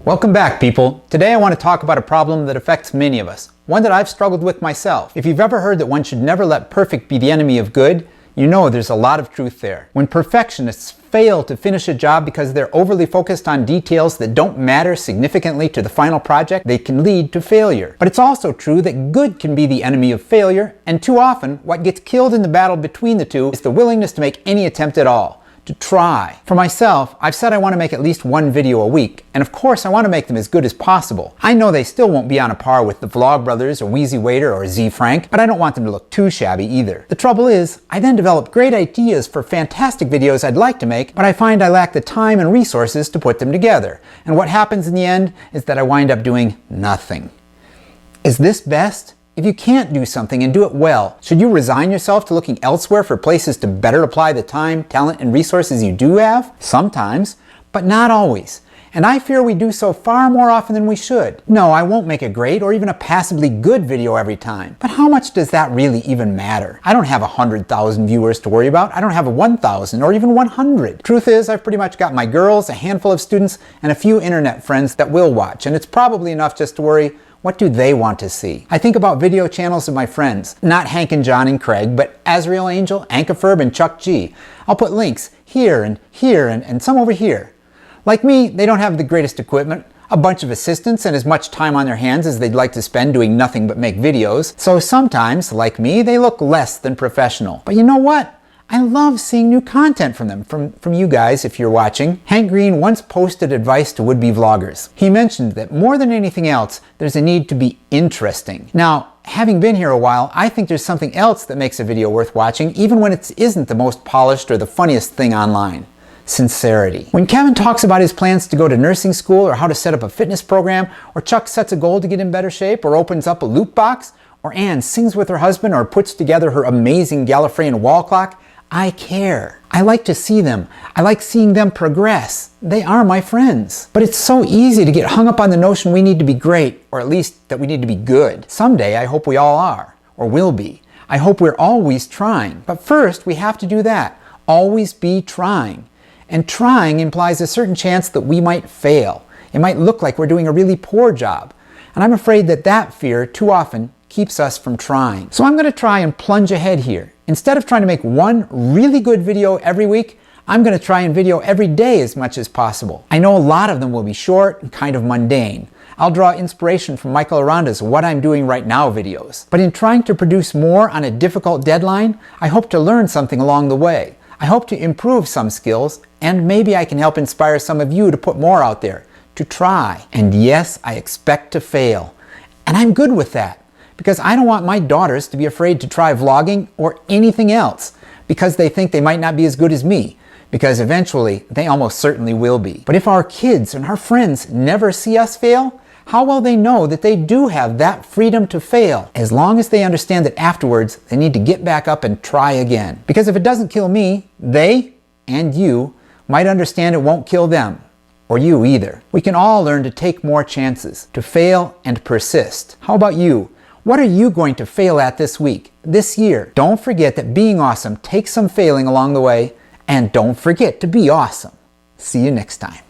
Welcome back, people. Today I want to talk about a problem that affects many of us, one that I've struggled with myself. If you've ever heard that one should never let perfect be the enemy of good, you know there's a lot of truth there. When perfectionists fail to finish a job because they're overly focused on details that don't matter significantly to the final project, they can lead to failure. But it's also true that good can be the enemy of failure, and too often what gets killed in the battle between the two is the willingness to make any attempt at all. To try. For myself, I've said I want to make at least one video a week, and of course I want to make them as good as possible. I know they still won't be on a par with the Vlogbrothers or Wheezy Waiter or Z Frank, but I don't want them to look too shabby either. The trouble is, I then develop great ideas for fantastic videos I'd like to make, but I find I lack the time and resources to put them together. And what happens in the end is that I wind up doing nothing. Is this best? If you can't do something and do it well, should you resign yourself to looking elsewhere for places to better apply the time, talent, and resources you do have? Sometimes, but not always. And I fear we do so far more often than we should. No, I won't make a great or even a passably good video every time. But how much does that really even matter? I don't have 100,000 viewers to worry about. I don't have 1,000 or even 100. Truth is, I've pretty much got my girls, a handful of students, and a few internet friends that will watch. And it's probably enough just to worry, what do they want to see? I think about video channels of my friends, not Hank and John and Craig, but Azrael Angel, Ankaferb, and Chuck G. I'll put links here and some over here. Like me, they don't have the greatest equipment, a bunch of assistants, and as much time on their hands as they'd like to spend doing nothing but make videos. So sometimes, like me, they look less than professional. But you know what? I love seeing new content from them, from you guys if you're watching. Hank Green once posted advice to would-be vloggers. He mentioned that more than anything else, there's a need to be interesting. Now, having been here a while, I think there's something else that makes a video worth watching, even when it isn't the most polished or the funniest thing online. Sincerity. When Kevin talks about his plans to go to nursing school or how to set up a fitness program, or Chuck sets a goal to get in better shape or opens up a loot box, or Anne sings with her husband or puts together her amazing Gallifreyan wall clock, I care. I like to see them. I like seeing them progress. They are my friends. But it's so easy to get hung up on the notion we need to be great, or at least that we need to be good. Someday I hope we all are, or will be. I hope we're always trying. But first we have to do that. Always be trying. And trying implies a certain chance that we might fail. It might look like we're doing a really poor job. And I'm afraid that that fear too often keeps us from trying. So I'm going to try and plunge ahead here. Instead of trying to make one really good video every week, I'm going to try and video every day as much as possible. I know a lot of them will be short and kind of mundane. I'll draw inspiration from Michael Aranda's What I'm Doing Right Now videos. But in trying to produce more on a difficult deadline, I hope to learn something along the way. I hope to improve some skills, and maybe I can help inspire some of you to put more out there, to try. And yes, I expect to fail. And I'm good with that. Because I don't want my daughters to be afraid to try vlogging or anything else because they think they might not be as good as me, because eventually they almost certainly will be. But if our kids and our friends never see us fail, how will they know that they do have that freedom to fail, as long as they understand that afterwards they need to get back up and try again? Because if it doesn't kill me, they and you might understand it won't kill them, or you either. We can all learn to take more chances, to fail and persist. How about you? What are you going to fail at this week, this year? Don't forget that being awesome takes some failing along the way, and don't forget to be awesome. See you next time.